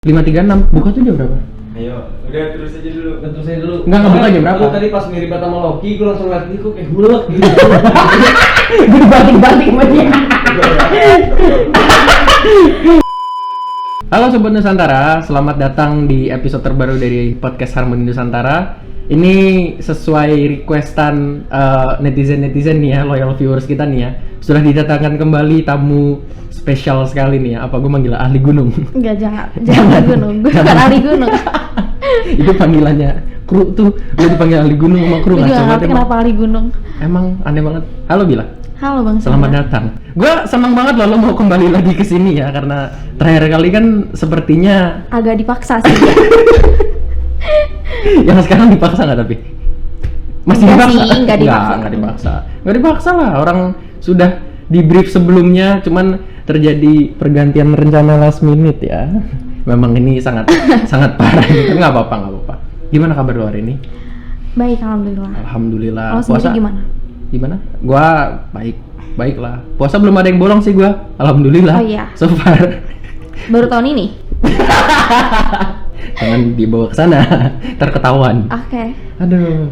5.36, buka tuh jam berapa? Ayo, udah terus aja dulu. Enggak buka jam berapa? Lu tadi pas mirip sama Loki, gue langsung liat nih kok kayak hulek gitu. Gue dibanting-banting sama dia. Halo Sobat Nusantara, selamat datang di episode terbaru dari podcast Harmoni Nusantara. Ini sesuai requestan netizen-netizen nih ya, loyal viewers kita nih ya. Sudah didatangkan kembali tamu spesial sekali nih ya. Apa gue manggil ahli gunung? Enggak, jangan gunung. Gue bukan ahli gunung. Itu panggilannya kru tuh, lu dipanggil ahli gunung sama kru. Gue juga ngerti kenapa ahli gunung. Emang aneh banget. Halo Bila. Halo Bang. Selamat datang. Gue senang banget loh lo mau kembali lagi ke sini ya, karena terakhir kali kan sepertinya agak dipaksa sih. yang sekarang dipaksa nggak tapi? Masih Enggak dipaksa? sih, enggak dipaksa. Nggak dipaksa lah, orang sudah di brief sebelumnya, cuman terjadi pergantian rencana last minute ya. Memang ini sangat sangat parah gitu. Nggak apa-apa. Gimana kabar lo hari ini? Baik, alhamdulillah. Alhamdulillah. Lo sendiri gimana? Gua baik lah. Puasa belum ada yang bolong sih gua. Alhamdulillah. Oh iya. So far. Baru tahun ini? Jangan dibawa ke sana, terketahuan. Oke. Aduh.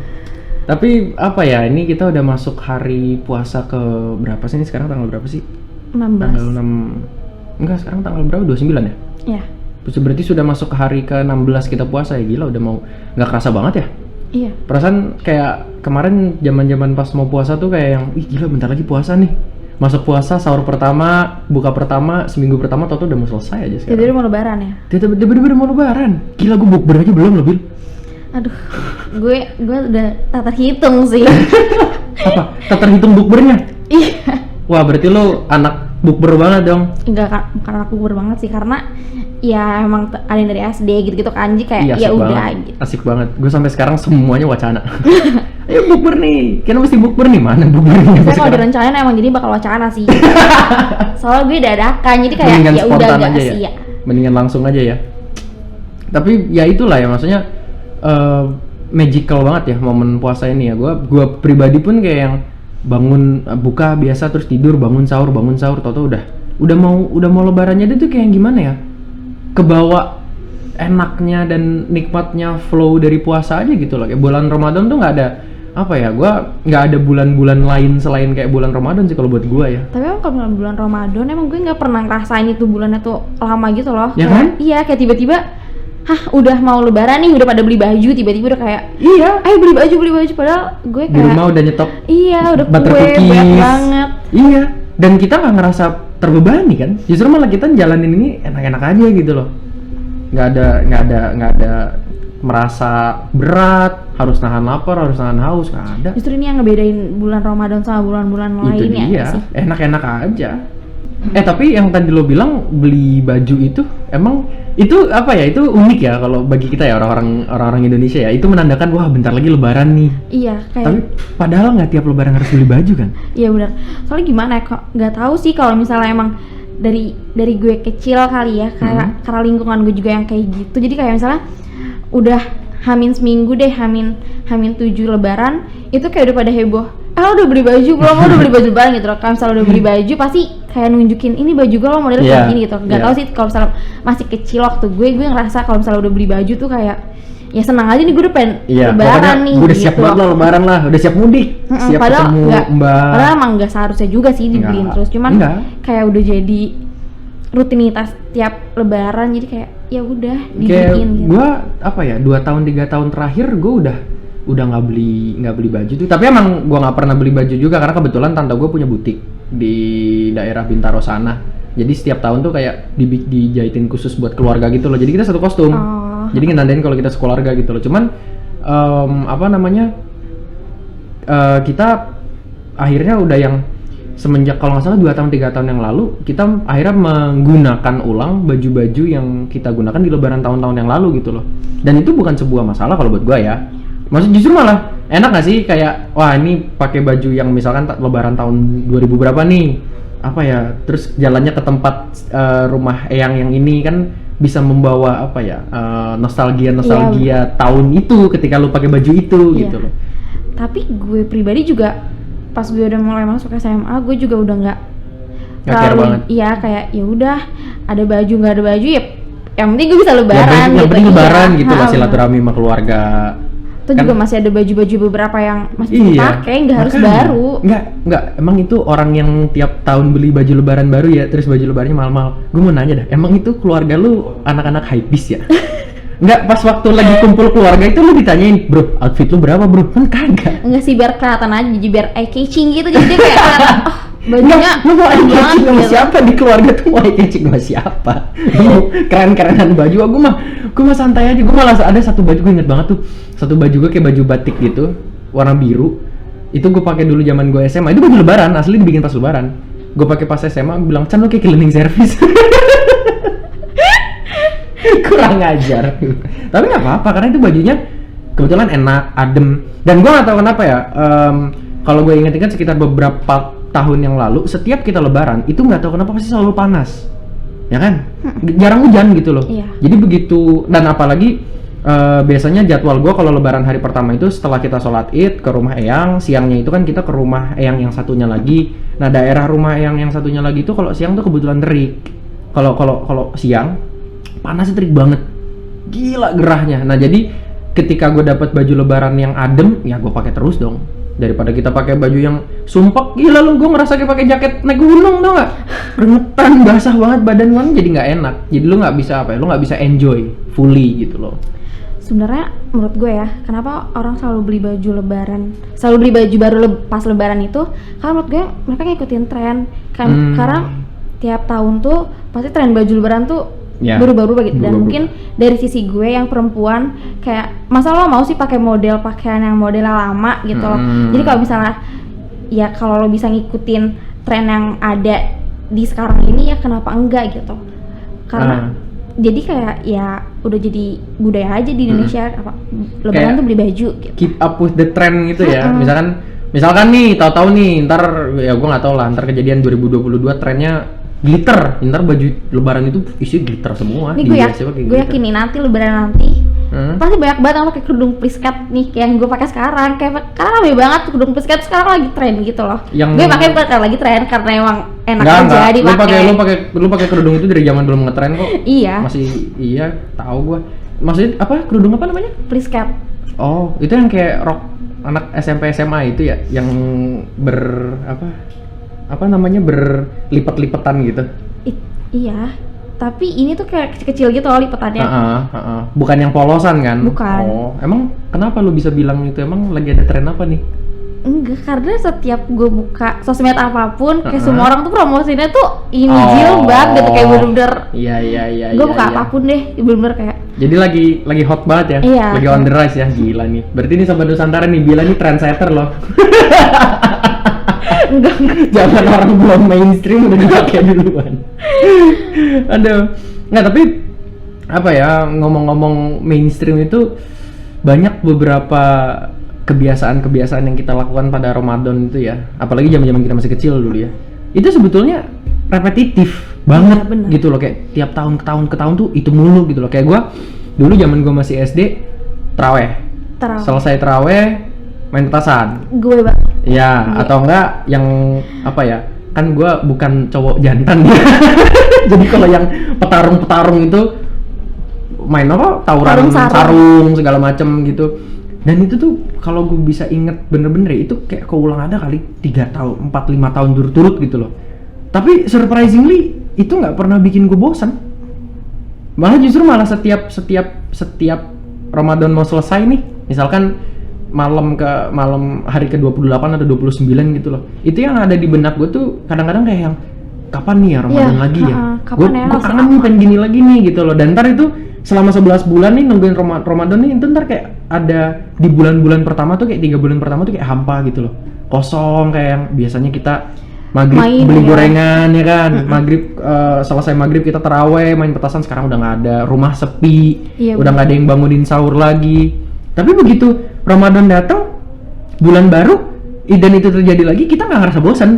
Tapi apa ya? Ini kita udah masuk hari puasa ke berapa sih? Ini sekarang tanggal berapa sih? 16. Tanggal 6. Enggak, sekarang tanggal berapa? 29 ya? Iya. Terus berarti sudah masuk ke hari ke-16 kita puasa ya. Gila, udah mau nggak kerasa banget ya? Iya. Perasaan kayak kemarin zaman-zaman pas mau puasa tuh kayak yang, ih gila bentar lagi puasa nih. Masuk puasa, sahur pertama, buka pertama, seminggu pertama tau udah mau selesai aja sekarang. Jadi mau lebaran ya? Tiba-tiba mau lebaran. Gila, gue bukber aja belum loh, Bil. Aduh, gue udah tak terhitung sih. Apa? Tak terhitung bukbernya? Iya. Wah, berarti lo anak bukber banget dong. Enggak, bukan aku banget sih, karena ya emang ada yang dari SD gitu-gitu kan, jadi kayak Iya, ya asik udah banget. gitu. Asik banget. Gue sampai sekarang semuanya wacana. Ayo bukber nih. Kita mesti bukber nih. Mana bukbernya? Saya kalau direncanain emang jadi bakal wacana sih. Soalnya gue dadakan, jadi kayak Mendingan ya udah spontan gak aja sih ya. ya. Mendingan langsung aja ya. Tapi ya itulah ya, maksudnya magical banget ya momen puasa ini ya. Gua pribadi pun kayak yang bangun buka biasa terus tidur, bangun sahur tau udah mau lebarannya dia tuh kayak gimana ya, kebawa enaknya dan nikmatnya flow dari puasa aja gitu loh. Kayak bulan Ramadan tuh nggak ada apa ya, gua nggak ada bulan-bulan lain selain kayak bulan Ramadan sih kalau buat gua ya. Tapi emang kalau bulan Ramadan emang gue nggak pernah ngerasain itu bulannya tuh lama gitu loh. Ya kayak, kan? Iya, kayak tiba-tiba udah mau lebaran nih, udah pada beli baju, tiba-tiba udah kayak Iya, ayo beli baju, padahal gue kayak di rumah udah nyetok. iya, udah butter kue cookies. banyak banget. Iya, dan kita nggak ngerasa terbebani kan? Justru malah kita jalanin ini enak-enak aja gitu loh. Nggak ada merasa berat, harus nahan lapar, harus nahan haus, nggak ada. Justru ini yang ngebedain bulan Ramadan sama bulan-bulan Itu lainnya dia, sih. enak-enak aja. Tapi yang tadi lo bilang beli baju itu, emang itu apa ya? Itu unik ya kalau bagi kita ya, orang-orang Indonesia ya. Itu menandakan wah bentar lagi lebaran nih. Iya, kayak Tapi padahal nggak tiap lebaran harus beli baju kan? iya benar. Soalnya gimana ya, kok nggak tahu sih kalau misalnya emang dari gue kecil kali ya, kayak karena lingkungan gue juga yang kayak gitu. Jadi kayak misalnya udah hamin seminggu deh, hamin 7 lebaran, itu kayak udah pada heboh. Udah beli baju belum? Udah beli baju lebaran gitu loh. Kalau misalnya udah beli baju pasti kayak nunjukin ini baju gue lo modelnya kayak gini gitu. Gak tau sih kalau misalnya masih kecil waktu gue ngerasa kalau misalnya udah beli baju tuh kayak ya senang aja nih, gue udah pengen lebaran nih. Gue udah siap banget lah lebaran lah, udah siap mudik, siap ketemu mbak. Padahal emang nggak seharusnya juga sih dibeliin terus, cuman kayak udah jadi rutinitas tiap lebaran, jadi kayak ya udah dibeliin gitu. Gue apa ya, 2 tahun 3 tahun terakhir gue udah nggak beli baju tuh. Tapi emang gue nggak pernah beli baju juga karena kebetulan tante gue punya butik di daerah Bintaro sana. Jadi setiap tahun tuh kayak dijahitin khusus buat keluarga gitu loh. Jadi kita satu kostum. Jadi ngenandain kalau kita sekeluarga gitu loh. Cuman kita akhirnya udah yang semenjak kalau nggak salah 2 tahun 3 tahun yang lalu kita akhirnya menggunakan ulang baju-baju yang kita gunakan di lebaran tahun-tahun yang lalu gitu loh. Dan itu bukan sebuah masalah kalau buat gue ya. Maksudnya justru malah enak gak sih, kayak wah ini pakai baju yang misalkan lebaran tahun 2000 berapa nih, apa ya, terus jalannya ke tempat rumah eyang yang ini kan bisa membawa apa ya, nostalgia tahun itu ketika lu pakai baju itu gitu loh. Tapi gue pribadi juga pas gue udah mulai masuk SMA, gue juga udah nggak care banget. Iya, kayak ya udah ada baju nggak ada baju ya yang penting gue bisa lebaran yang gitu. penting lebaran Iya. gitu lah, Ha, silaturahmi sama keluarga. Itu juga masih ada baju-baju beberapa yang masih dipakai, nggak harus makanya. baru. Nggak, emang itu orang yang tiap tahun beli baju lebaran baru ya, terus baju lebarannya mahal-mahal. Gue mau nanya dah, emang itu keluarga lu anak-anak hypebeast ya? Nggak, pas waktu lagi kumpul keluarga itu lu ditanyain, bro, outfit lu berapa bro? Kan kagak. Enggak sih, biar kelihatan aja, jadi biar eye catching gitu, jadi dia kayak kelihatan, oh bajunya Lu mau eye keren banget catching sama gitu. siapa di keluarga tuh, mau eye catching sama siapa? Lu mau keren-kerenan baju, gue mah santai aja. Gue malah ada satu baju, gue inget banget tuh, satu baju gue kayak baju batik gitu, warna biru. Itu gue pakai dulu zaman gue SMA, itu baju lebaran, asli dibikin pas lebaran. Gue pakai pas SMA, gue bilang, Chan lu kayak cleaning service. Kurang ajar. Tapi nggak apa-apa, karena itu bajunya kebetulan enak, adem. Dan gue nggak tahu kenapa ya, kalau gue inget-inget sekitar beberapa tahun yang lalu, setiap kita lebaran itu nggak tahu kenapa pasti selalu panas, ya kan? Jarang hujan gitu loh. Iya. Jadi begitu, dan apalagi biasanya jadwal gue kalau lebaran hari pertama itu setelah kita sholat id ke rumah eyang, siangnya itu kan kita ke rumah eyang yang satunya lagi. Nah, daerah rumah eyang yang satunya lagi itu kalau siang tuh kebetulan terik. Kalau siang panasnya terik banget, gila gerahnya. Nah, jadi ketika gue dapat baju lebaran yang adem, ya gue pakai terus dong, daripada kita pakai baju yang sumpek. Gila lu, gue ngerasa kayak pakai jaket naik gunung, tau nggak? Keringetan, basah banget badan gue, jadi nggak enak. Jadi lu nggak bisa lu nggak bisa enjoy fully gitu loh. Sebenarnya menurut gue ya, kenapa orang selalu beli baju lebaran, selalu beli baju baru pas lebaran itu, karena menurut gue mereka ngikutin tren kan. Karena tiap tahun tuh pasti tren baju lebaran tuh Ya, baru-baru begitu. Dan baru-baru. mungkin dari sisi gue yang perempuan, kayak masa lo mau sih pakai model pakaian yang modelnya lama gitu loh. Jadi kalau misalnya ya kalau lo bisa ngikutin tren yang ada di sekarang ini, ya kenapa enggak gitu. Karena jadi kayak ya udah jadi budaya aja di Indonesia, apa lebaran Kayak tuh beli baju gitu. keep up with the trend gitu ya. Misalkan nih, tahu-tahu nih, ntar ya gue nggak tahu lah, ntar kejadian 2022 trennya glitter, ntar baju lebaran itu isi glitter semua. Ini gue yakin nih nanti lebaran nanti pasti banyak banget yang pakai kerudung pliskat nih, kayak yang gue pakai sekarang. Kayak karena rame banget kerudung pliskat sekarang lagi tren gitu loh. Gue pakai bukan karena lagi tren, karena emang enak aja dipakai. Lu pakai kerudung itu dari zaman belum ngetren kok. Iya. Masih tahu gue. Maksudnya apa? Kerudung apa namanya? Pliskat. Oh, itu yang kayak rok anak SMP SMA itu ya, yang apa namanya, berlipat-lipatan gitu. Iya, tapi ini tuh kayak kecil-kecil gitu loh lipatannya. Bukan yang polosan kan? Bukan. Oh, emang kenapa lu bisa bilang itu? Emang lagi ada tren apa nih? Enggak, karena setiap gue buka sosmed apapun, kayak semua orang tuh promosinya tuh ini jilbab gitu, kayak bener-bener. Iya. Gue buka apapun deh, bener-bener kayak. Jadi lagi hot banget ya? Iya. Lagi on the rise ya, gila nih. Berarti ini Sobat Nusantara nih, Bila nih trendsetter loh. Enggak. Jangan orang belum mainstream udah dipakai duluan. Aduh. Nggak, tapi apa ya, ngomong-ngomong mainstream itu banyak beberapa kebiasaan-kebiasaan yang kita lakukan pada Ramadan itu ya. Apalagi zaman-zaman kita masih kecil dulu ya. Itu sebetulnya repetitif banget gitu loh, kayak tiap tahun ke tahun tuh itu mulu gitu loh. Kayak gua dulu zaman gua masih SD, taraweh. Selesai taraweh main petasan. Gue banget. Ya, atau enggak yang apa ya? Kan gua bukan cowok jantan ya. Jadi kalau yang petarung itu main apa? Tawuran sarung segala macem gitu. Dan itu tuh kalau gue bisa inget bener-bener itu kayak keulang ada kali 3 tahun, 4-5 tahun turut-turut gitu loh. Tapi surprisingly itu nggak pernah bikin gue bosan. Malah setiap Ramadan mau selesai nih, misalkan malam hari ke-28 atau 29 gitu loh. Itu yang ada di benak gue tuh kadang-kadang kayak yang kapan nih ya Ramadan lagi ya? Gue kangen nih, pengen gini lagi nih gitu loh. Dan ntar itu selama 11 bulan nih nungguin Ramadan nih, itu ntar kayak ada di bulan-bulan pertama tuh, kayak 3 bulan pertama tuh kayak hampa gitu loh, kosong. Kayak yang biasanya kita maghrib beli gorengan ya kan, maghrib selesai maghrib kita taraweh main petasan, sekarang udah nggak ada, rumah sepi, udah nggak ada yang bangunin sahur lagi. Tapi begitu Ramadan datang, bulan baru, dan itu terjadi lagi, kita nggak ngerasa bosan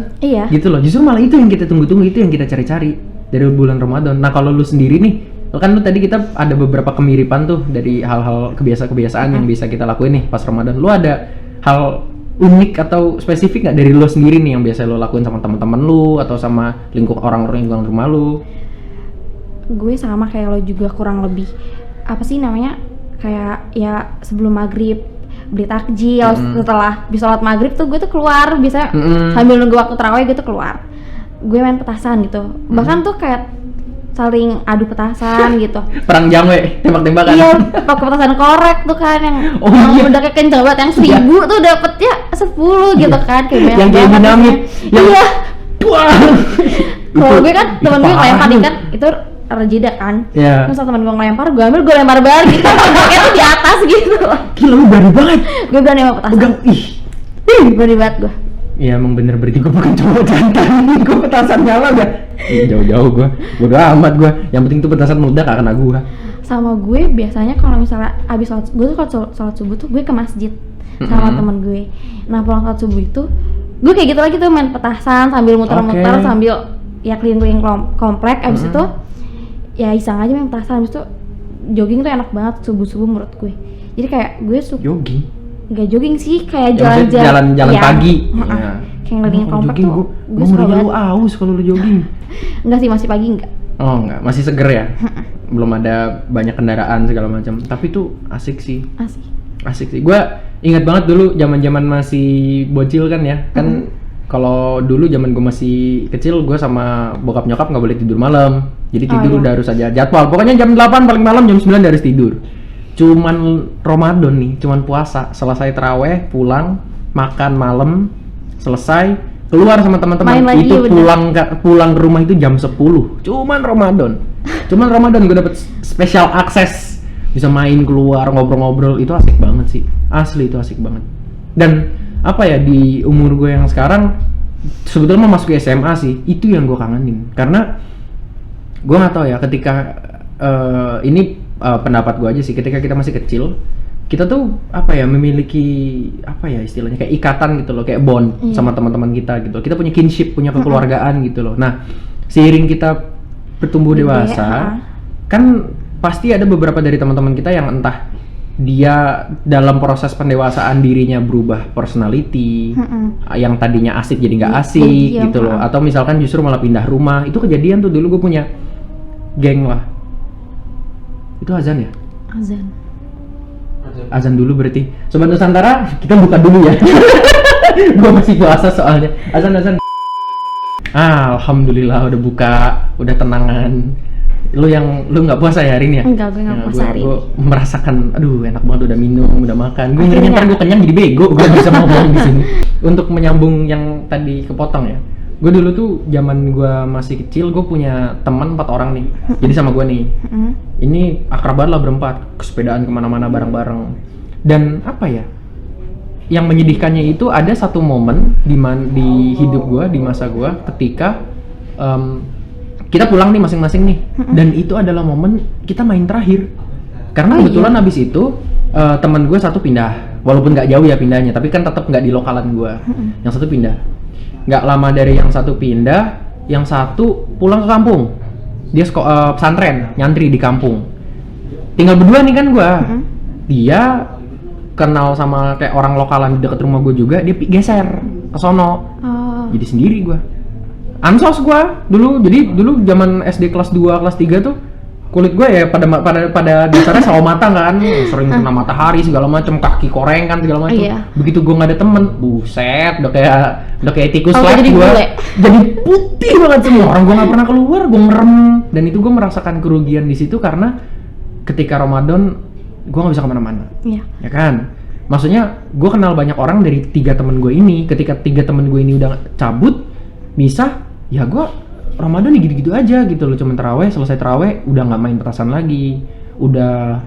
gitu loh. Justru malah itu yang kita tunggu-tunggu, itu yang kita cari-cari dari bulan Ramadan. Nah, kalau lu sendiri nih, kan lu tadi kita ada beberapa kemiripan tuh dari hal-hal kebiasaan yang bisa kita lakuin nih pas Ramadan. Lu ada hal unik atau spesifik nggak dari lu sendiri nih yang biasa lu lakuin sama teman-teman lu atau sama orang-orang lingkungan rumah lu? gue sama kayak lo juga kurang lebih apa sih namanya, kayak ya sebelum maghrib beli takjil, setelah bisa sholat maghrib tuh gue tuh keluar biasanya sambil nunggu waktu tarawih gue tuh keluar, gue main petasan gitu, bahkan tuh kayak saling adu petasan gitu. Perang jamwe, tembak-tembakan. Iya, pakai petasan korek tuh kan yang udah kayak kenceng banget, yang 1.000 tuh dapetnya 10 gitu kan, kayak banyak yang kayak banget. dinamit. Iya. Kalau gue kan temen gue ngelempar nih kan, itu rejeda kan. Iya. Terus temen gue ngelempar, gue ambil, gue lempar balik gitu. Tembaknya tuh di atas gitu. Gila lu berani banget. Gue berani sama petasan. Pegang, Berani banget gue. Iya emang bener, berarti gue bukan cowok jantan. Gue petasan nyala gak? Jauh-jauh gue, bodo amat gue. Yang penting tuh petasan meledak gak kena gue. Sama gue biasanya kalau misalnya abis sholat, gue tuh kalau sholat subuh tuh gue ke masjid sama temen gue. Nah pulang sholat subuh itu gue kayak gitu lagi tuh, main petasan sambil muter-muter, sambil ya keliling-keliling komplek. Abis itu ya iseng aja main petasan. Abis itu jogging tuh enak banget subuh-subuh menurut gue. Jadi kayak gue Jogging? Nggak jogging sih, kayak Ya, jalan ya, pagi. Kayak ngelilingin komplek jogging, tuh gue ngerinya lu aus kalau lu jogging. Enggak sih, masih pagi enggak. Oh enggak, masih seger ya? Belum ada banyak kendaraan segala macam. Tapi tuh asik sih. Asik sih. Gue ingat banget dulu zaman-zaman masih bocil kan ya. Kan kalau dulu zaman gue masih kecil, gue sama bokap nyokap nggak boleh tidur malam. Jadi tidur udah harus aja jadwal. Pokoknya jam 8 paling malam, jam 9 udah harus tidur. Cuman Ramadan nih, cuman puasa, selesai taraweh, pulang, makan malam, selesai, keluar sama teman-teman. Itu pulang ke rumah itu jam 10. Cuman Ramadan gue dapet special access, bisa main keluar, ngobrol-ngobrol, itu asik banget sih. Asli itu asik banget. Dan apa ya, di umur gue yang sekarang sebetulnya mau masuk ke SMA sih, itu yang gue kangenin. Karena gue nggak tahu ya, ketika ini pendapat gue aja sih, ketika kita masih kecil, kita tuh apa ya, memiliki apa ya istilahnya, kayak ikatan gitu loh, kayak bond sama teman-teman kita gitu. Kita punya kinship, punya kekeluargaan gitu loh. Nah, seiring kita bertumbuh dewasa, kan pasti ada beberapa dari teman-teman kita yang entah dia dalam proses pendewasaan dirinya berubah personality, yang tadinya asik jadi nggak asik gitu loh, atau misalkan justru malah pindah rumah. Itu kejadian tuh dulu. Gue punya geng lah. Itu azan ya? Azan dulu berarti. Sobat Nusantara, kita buka dulu ya. Gua masih puasa soalnya. Azan. Alhamdulillah udah buka, udah tenangan. Lu nggak puasa ya hari ini ya? Enggak, gue nggak puasa hari ini. Gue merasakan, aduh enak banget, udah minum, udah makan. Gue ngerinya ntar gue kenyang jadi bego. Gue bisa ngomong di sini. Untuk menyambung yang tadi kepotong ya. Gue dulu tuh zaman gue masih kecil, gue punya teman 4 orang nih. Jadi sama gue nih. Ini akrab banget lah berempat, kesepedaan kemana-mana bareng-bareng. Dan apa ya, yang menyedihkannya itu ada satu momen di hidup gue, di masa gue, ketika kita pulang nih masing-masing nih. Dan itu adalah momen kita main terakhir. Karena kebetulan abis itu teman gue satu pindah, walaupun nggak jauh ya pindahnya, tapi kan tetap nggak di lokalan gue. Yang satu pindah. Nggak lama dari yang satu pindah, yang satu pulang ke kampung. Dia pesantren, nyantri di kampung. Tinggal berdua nih kan gue. Dia kenal sama kayak orang lokalan di dekat rumah gue juga, dia geser ke sono. Jadi sendiri gue. Ansos gue dulu. Jadi dulu zaman SD kelas 2, kelas 3 tuh kulit gue ya pada dasarnya sawo matang kan, sering kena matahari segala macam, kaki koreng kan segala macam. Begitu gue nggak ada temen, buset, udah kayak tikus lagi gue. Jadi putih banget semua. Orang gue nggak pernah keluar, gue merem. Dan itu gue merasakan kerugian di situ karena ketika Ramadan gue nggak bisa kemana-mana. Ya kan? Maksudnya gue kenal banyak orang dari 3 temen gue ini. Ketika 3 temen gue ini udah cabut, misah, ya gue Ramadan ya gitu-gitu aja gitu loh, cuman taraweh, selesai taraweh udah nggak main petasan lagi, udah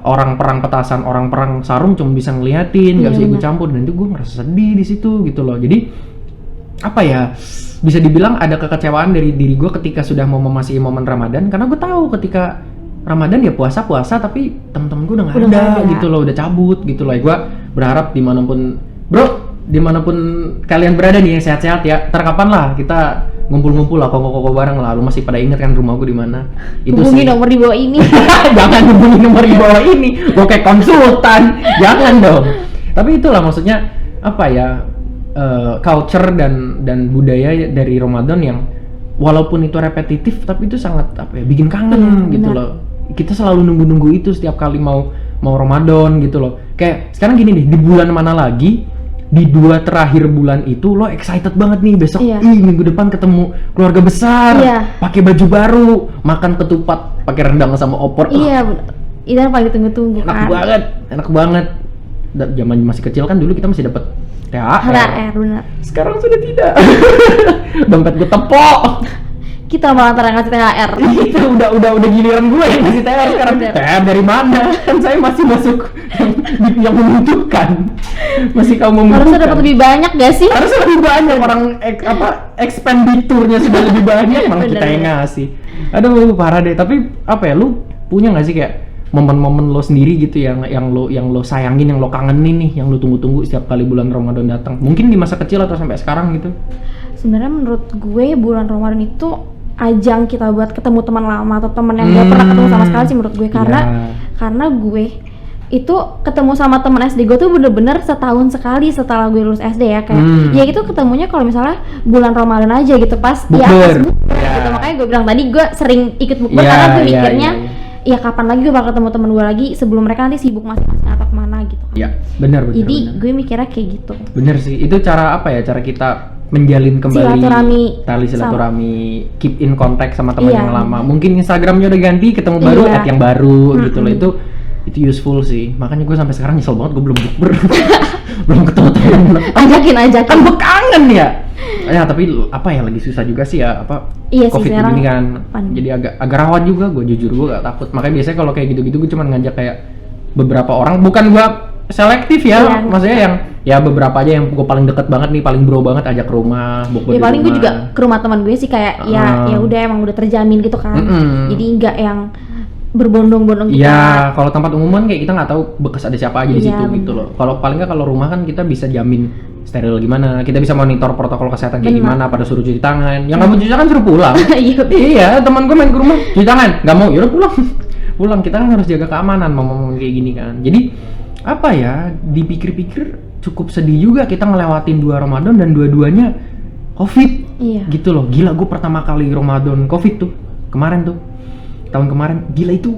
orang perang petasan, orang perang sarung cuma bisa ngeliatin, nggak bisa ikut campur. Dan itu gue merasa sedih di situ gitu loh. Jadi apa ya, bisa dibilang ada kekecewaan dari diri gue ketika sudah mau memasuki momen Ramadan, karena gue tahu ketika Ramadan ya puasa tapi temen-temen gue udah nggak ada gitu loh, udah cabut gitu loh. Gue berharap dimanapun kalian berada nih yang sehat-sehat ya, ntar kapan lah kita ngumpul-ngumpul lah, koko-koko bareng lah. Lu masih pada inget kan rumah gue di mana? Itu hubungi nomor di bawah ini. Jangan hubungi nomor di bawah ini, gue kayak konsultan. Jangan dong. Tapi itulah maksudnya apa ya, culture dan budaya dari Ramadan yang walaupun itu repetitif tapi itu sangat apa ya, bikin kangen Iya, gitu benar. loh. Kita selalu nunggu itu setiap kali mau Ramadan gitu loh. Kayak sekarang gini deh, di bulan mana lagi, di 2 terakhir bulan itu lo excited banget nih besok, Iya. minggu depan ketemu keluarga besar, Iya. pakai baju baru, makan ketupat, pakai rendang sama opor. Iya, bener. Itu yang paling ditunggu-tunggu Enak kan. banget, enak banget. Zaman masih kecil kan dulu kita masih dapat THR. HRR bener. Sekarang sudah tidak. Dompet gue tepok. Kita malah antara ngasih THR. Itu udah giliran gue yang ngasih THR sekarang. Bener. THR dari mana? Kan saya masih masuk yang membutuhkan. Masih kaum membutuhkan. Harusnya dapat lebih banyak gak sih? Harusnya lebih banyak orang expenditure-nya sudah lebih banyak, malah kita yang Bener. ngasih. Aduh parah deh. Tapi apa ya, lu punya nggak sih kayak momen-momen lo sendiri gitu yang lo sayangin, yang lo kangenin nih, yang lo tunggu-tunggu setiap kali bulan Ramadan datang? Mungkin di masa kecil atau sampai sekarang gitu. Sebenarnya menurut gue bulan Ramadan itu ajang kita buat ketemu teman lama atau teman yang gak pernah ketemu sama sekali sih menurut gue, karena gue itu ketemu sama teman SD gue tuh bener-bener setahun sekali setelah gue lulus SD ya, kayak ya itu ketemunya kalau misalnya bulan Ramadan aja gitu pas Bukber. pas bukber Ya. gitu. Makanya gue bilang tadi gue sering ikut bukber Ya, karena gue ya, mikirnya ya. ya kapan lagi gue bakal ketemu teman gue lagi sebelum mereka nanti sibuk masing-masing atau kemana gitu. Ya, benar. Jadi benar. gue mikirnya kayak gitu. Bener sih, itu cara apa ya? Cara kita menjalin kembali Silaturahmi tali sama- silaturahmi, keep in contact sama teman Iya. yang lama. Mungkin Instagramnya udah ganti, ketemu baru, Iya. add yang baru gitu loh. Itu useful sih. Makanya gue sampai sekarang nyesel banget gue belum bukber, belum ketemu teman. Ajakin Kan gue kangen ya. Ya tapi apa ya, lagi susah juga sih ya, apa Iya sih, COVID sekarang ini kan. pandemi. Jadi agak rawan juga, gue jujur gue gak takut. Makanya biasanya kalau kayak gitu-gitu gue cuma ngajak kayak beberapa orang, bukan gue selektif ya, Iya. maksudnya yang ya beberapa aja yang gue paling deket banget nih, paling bro banget, ajak ke rumah, bukber Ya di paling gue rumah. juga ke rumah teman gue sih kayak ya udah emang udah terjamin gitu kan. Jadi nggak yang berbondong-bondong gitu. Iya, kalau tempat umum kan kayak kita nggak tahu bekas ada siapa aja di Iya, situ gitu benar. loh. Kalau paling nggak kalau rumah kan kita bisa jamin steril gimana, kita bisa monitor protokol kesehatan kayak Benar. gimana, pada suruh cuci tangan. Yang nggak mau cuci tangan suruh pulang. Iya. Iya, teman gue main ke rumah cuci tangan, nggak mau, yaudah pulang. Pulang, kita kan harus jaga keamanan momen-momen kayak gini kan. Jadi apa ya, dipikir-pikir cukup sedih juga kita ngelewatin 2 Ramadan dan dua-duanya COVID. Iya. Gitu loh, gila gue pertama kali Ramadan COVID tuh kemarin tuh, tahun kemarin, gila itu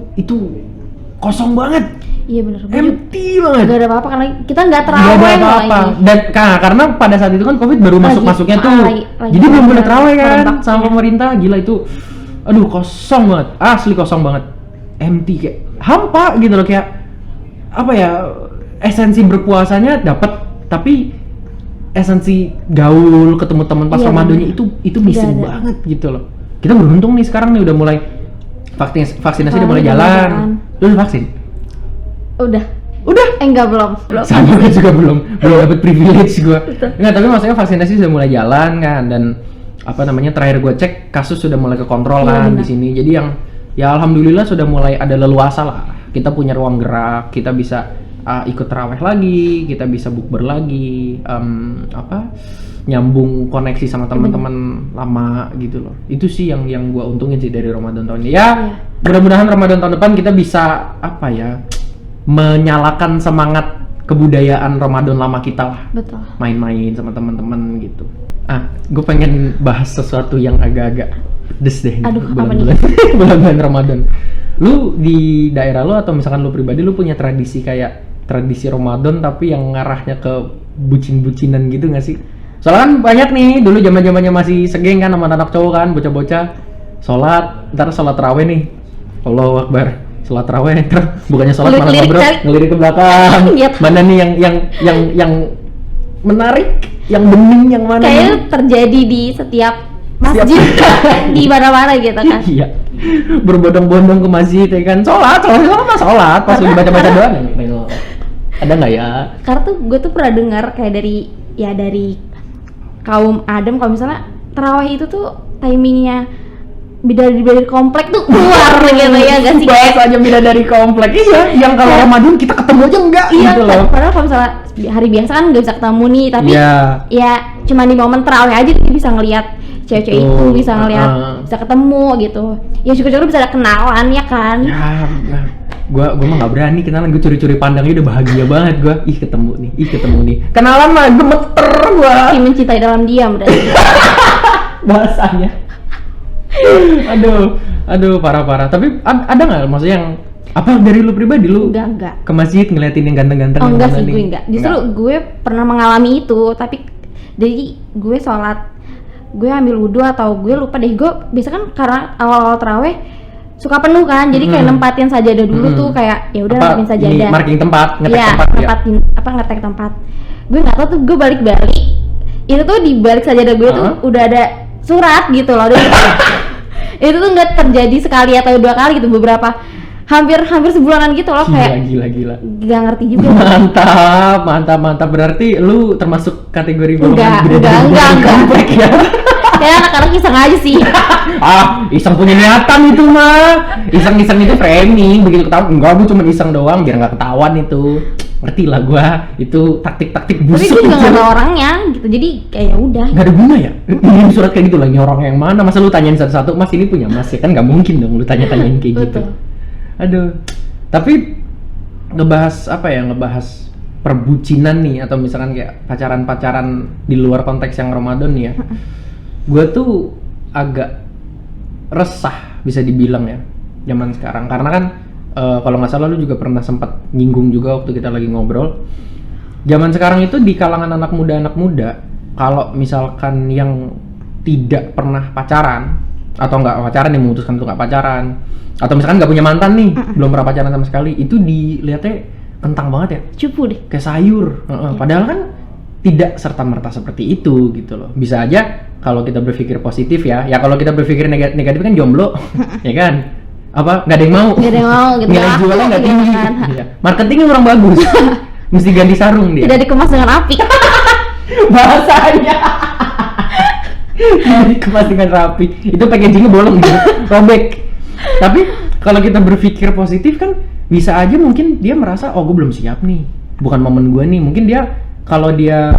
kosong banget, Iya bener. Gue juga empty banget. nggak ada apa-apa karena kita nggak Nggak terawih ada apa-apa. lagi. Dan karena pada saat itu kan COVID baru Lagi- masuknya tuh, lagi jadi belum boleh terawih kan merebak, sama iya. pemerintah. Gila itu, aduh kosong banget, asli kosong banget, empty, kayak hampa gitu loh, kayak apa ya, esensi berpuasanya dapat, tapi esensi gaul ketemu teman pas Iya, Ramadannya bener. itu missing Nggak ada. banget gitu loh. Kita beruntung nih sekarang nih udah mulai vaksinasi udah mulai Udah jalan. jalan. Lu udah vaksin? Udah. Udah. Enggak belum. Sama gue juga belum dapat privilege gue. Enggak, tapi maksudnya vaksinasi sudah mulai jalan kan, dan apa namanya, terakhir gue cek kasus sudah mulai kekontrol Iya, kan benar. di sini. Jadi yang ya alhamdulillah sudah mulai ada leluasa lah. Kita punya ruang gerak, kita bisa ikut taraweh lagi, kita bisa bukber lagi, nyambung koneksi sama teman-teman lama gitu loh. Itu sih yang gue untungin sih dari Ramadan tahun ini. Ya, Iya. mudah-mudahan Ramadan tahun depan kita bisa apa ya, menyalakan semangat kebudayaan Ramadan lama kita lah, Betul. main-main sama teman-teman gitu. Gue pengen bahas sesuatu yang agak-agak pedes deh nih, Aduh, apa bulan-bulan bulan-bulan Ramadan. Lu di daerah lu atau misalkan lu pribadi, lu punya tradisi kayak tradisi Ramadan tapi yang ngarahnya ke bucin-bucinan gitu nggak sih? Soalnya kan banyak nih, dulu zaman-zamannya masih segeng kan sama anak cowok kan, bocah-bocah sholat, ntar sholat tarawih nih, Allahu Akbar, sholat tarawih, ntar bukannya sholat malah Ngelirik ngobrol, kali. ngelirik ke belakang, Iya. mana nih yang menarik, yang bening, yang mana? Kayaknya nih? terjadi di setiap masjid di mana-mana gitu kan. Iya, berbondong-bondong ke masjid ya kan, sholat mah sholat, pas lagi baca-baca doa nengok. Ada nggak ya? Karena tuh gue tuh pernah dengar kayak dari kaum Adam kalau misalnya tarawih itu tuh timingnya bidadari komplek tuh keluar gitu ya gak sih? Bahas aja beda dari komplek, iya, yang kalau Ramadan kita ketemu aja enggak Iya, gitu loh. padahal kalau misalnya hari biasa kan gak bisa ketemu nih, tapi Iya. ya cuma di momen tarawih aja kita bisa ngelihat cewek-cewek itu, Betul. bisa ngelihat, bisa ketemu gitu. Ya syukur-syukur bisa ada kenalan ya kan? Ya, gua mah nggak berani kenalan, gue curi-curi pandangnya udah bahagia banget gua. Ih ketemu nih. Kenalan mah gemeter gua. Si mencintai dalam diam berarti. Bahasanya. Aduh parah. Tapi ada nggak maksudnya yang apa dari lu pribadi lu Enggak. ke masjid ngeliatin yang ganteng-ganteng? Oh yang enggak mana sih, nih? gue enggak. Justru gue pernah mengalami itu, tapi jadi gue sholat, gue ambil wudhu atau gue lupa deh, gue biasa kan karena awal-awal terawih suka penuh kan, jadi kayak nempatin sajadah dulu tuh, kayak ya udah nempatin sajadah. Ini marking tempat, ngetek Iya, tempat ya. nempatin apa ngetek tempat. Gue nggak tahu tuh, gue balik-balik. Itu tuh di balik sajadah gue tuh udah ada surat gitu loh. Itu tuh nggak terjadi sekali atau 2 kali gitu, beberapa hampir sebulanan gitu loh, kayak Gila. gak ngerti juga. Mantap. Berarti lu termasuk kategori Enggak. komplek ya. Kayak anak-anak iseng aja sih. Iseng punya niatan itu mah. Iseng itu framing, begitu ketahuan enggak, gue cuma iseng doang biar nggak ketahuan itu. Ngerti lah gua, itu taktik-taktik Tapi busuk. gue juga nggak tahu orangnya gitu, jadi kayak ya udah. Nggak ada guna ya? Ngirim surat kayak gitu lagi orang yang mana? Masa lu tanyain satu-satu, Mas ini punya Mas ya? Kan nggak mungkin dong lu tanya-tanyain kayak gitu. Betul. Aduh. Tapi ngebahas apa ya? Ngebahas perbucinan nih atau misalkan kayak pacaran-pacaran di luar konteks yang Ramadan nih ya. Gue tuh agak resah bisa dibilang ya zaman sekarang, karena kan kalau nggak salah lu juga pernah sempat nyinggung juga waktu kita lagi ngobrol. Zaman sekarang itu di kalangan anak muda, kalau misalkan yang tidak pernah pacaran atau nggak pacaran, yang memutuskan untuk nggak pacaran, atau misalkan nggak punya mantan nih, belum pernah pacaran sama sekali, itu dilihatnya kentang banget ya, Cupu deh. kayak sayur. Padahal kan tidak serta-merta seperti itu gitu loh. Bisa aja kalau kita berpikir positif ya kalau kita berpikir negatif kan jomblo, ya kan? Apa nggak ada yang mau? Nggak ada yang mau gitu. Nilai jualnya nggak tinggi. Kan. Iya. Marketingnya kurang bagus. Mesti ganti sarung dia. Tidak dikemas dengan api. Bahasanya. Dikemas dengan rapi. Itu packagingnya bolong gitu, robek. Tapi kalau kita berpikir positif kan bisa aja mungkin dia merasa oh gue belum siap nih, bukan momen gue nih. Mungkin dia kalau dia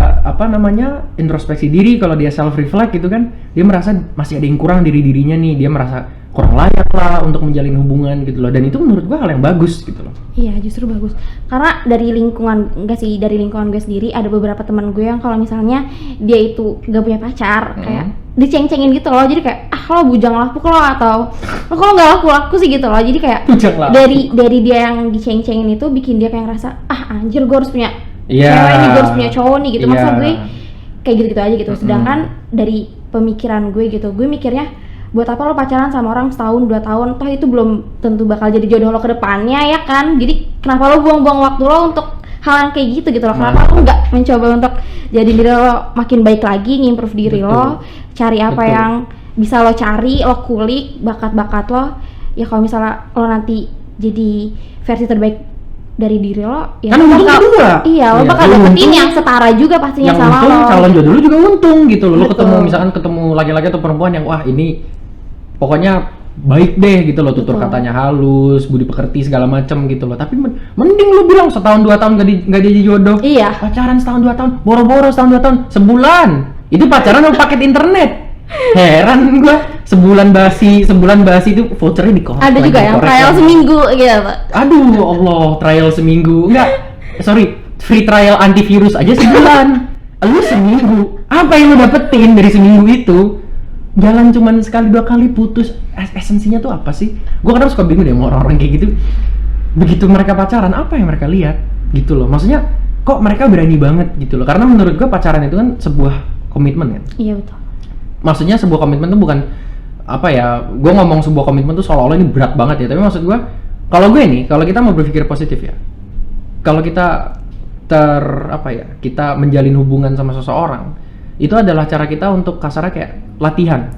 introspeksi diri, kalau dia self reflect gitu kan, dia merasa masih ada yang kurang dirinya nih, dia merasa kurang layak lah untuk menjalin hubungan gitu loh. Dan itu menurut gua hal yang bagus gitu loh. Iya, justru bagus. Karena dari lingkungan gue sendiri ada beberapa teman gue yang kalau misalnya dia itu gak punya pacar, kayak diceng-cengin gitu loh. Jadi kayak lo bujang lapuk lo, atau lo kalau nggak laku gitu loh. Jadi kayak dari dia yang diceng-cengin itu bikin dia kayak ngerasa anjir gue harus punya cewek nih, gue harus punya cowok nih gitu. Masa gue kayak gitu aja gitu. Sedangkan dari pemikiran gue gitu, gue mikirnya buat apa lo pacaran sama orang setahun 2 tahun, toh itu belum tentu bakal jadi jodoh lo ke depannya ya kan. Jadi kenapa lo buang-buang waktu lo untuk hal yang kayak gitu loh. Kenapa lo nggak mencoba untuk jadi diri lo makin baik lagi, ngimprove diri lo, cari apa yang bisa lo cari, lo kulik bakat-bakat lo. Ya kalau misalnya lo nanti jadi versi terbaik dari diri lo, ya kan lo untung kedua. Iya, lo bakal dapetin yang setara juga pastinya yang sama untung, lo. calon jodoh lu juga untung gitu loh. Lu Betul. ketemu laki-laki atau perempuan yang wah ini pokoknya baik deh gitu loh, tutur Betul. katanya halus, budi pekerti segala macem gitu loh. Tapi mending lu bilang setahun 2 tahun gak jadi jodoh. Iya. Pacaran setahun 2 tahun, boro-boro setahun 2 tahun, sebulan. Itu pacaran sama paket internet. Heran gua, sebulan basi itu vouchernya dikorek. Ada juga yang trial seminggu gitu. Aduh Allah, trial seminggu. Enggak, sorry, free trial antivirus aja sebulan. Lu seminggu, apa yang lu dapetin dari seminggu itu? Jalan cuman sekali 2 kali putus. Esensinya tuh apa sih? Gua kadang suka bingung deh sama orang-orang kayak gitu. Begitu mereka pacaran, apa yang mereka lihat gitu loh. Maksudnya kok mereka berani banget gitu loh. Karena menurut gua pacaran itu kan sebuah komitmen kan. Iya betul. Maksudnya sebuah komitmen tuh bukan apa ya, gue ngomong sebuah komitmen tuh seolah-olah ini berat banget ya, tapi maksud gue kalau kita mau berpikir positif ya, kalau kita kita menjalin hubungan sama seseorang, itu adalah cara kita untuk kasarnya kayak latihan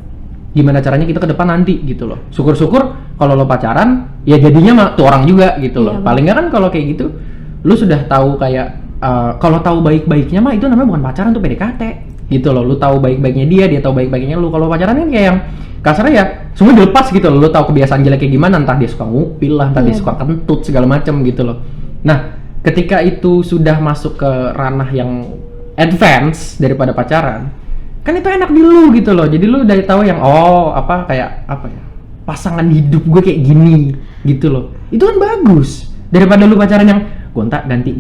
gimana caranya kita ke depan nanti gitu loh. Syukur-syukur kalau lo pacaran ya jadinya mah tuh orang juga gitu loh. Paling nggak kan kalau kayak gitu lo sudah tahu kayak kalau tahu baik-baiknya mah itu namanya bukan pacaran, tuh PDKT gitu loh. Lu tahu baik-baiknya dia tahu baik-baiknya lu. Kalau pacaran kan kayak yang kasarnya ya semua dilepas gitu loh. Lu tahu kebiasaan jelek kayak gimana, entah dia suka ngupil lah, entah dia suka kentut segala macam gitu loh. Nah, ketika itu sudah masuk ke ranah yang advance daripada pacaran, kan itu enak di lu gitu loh. Jadi lu udah tahu yang pasangan hidup gue kayak gini gitu loh. Itu kan bagus daripada lu pacaran yang gonta ganti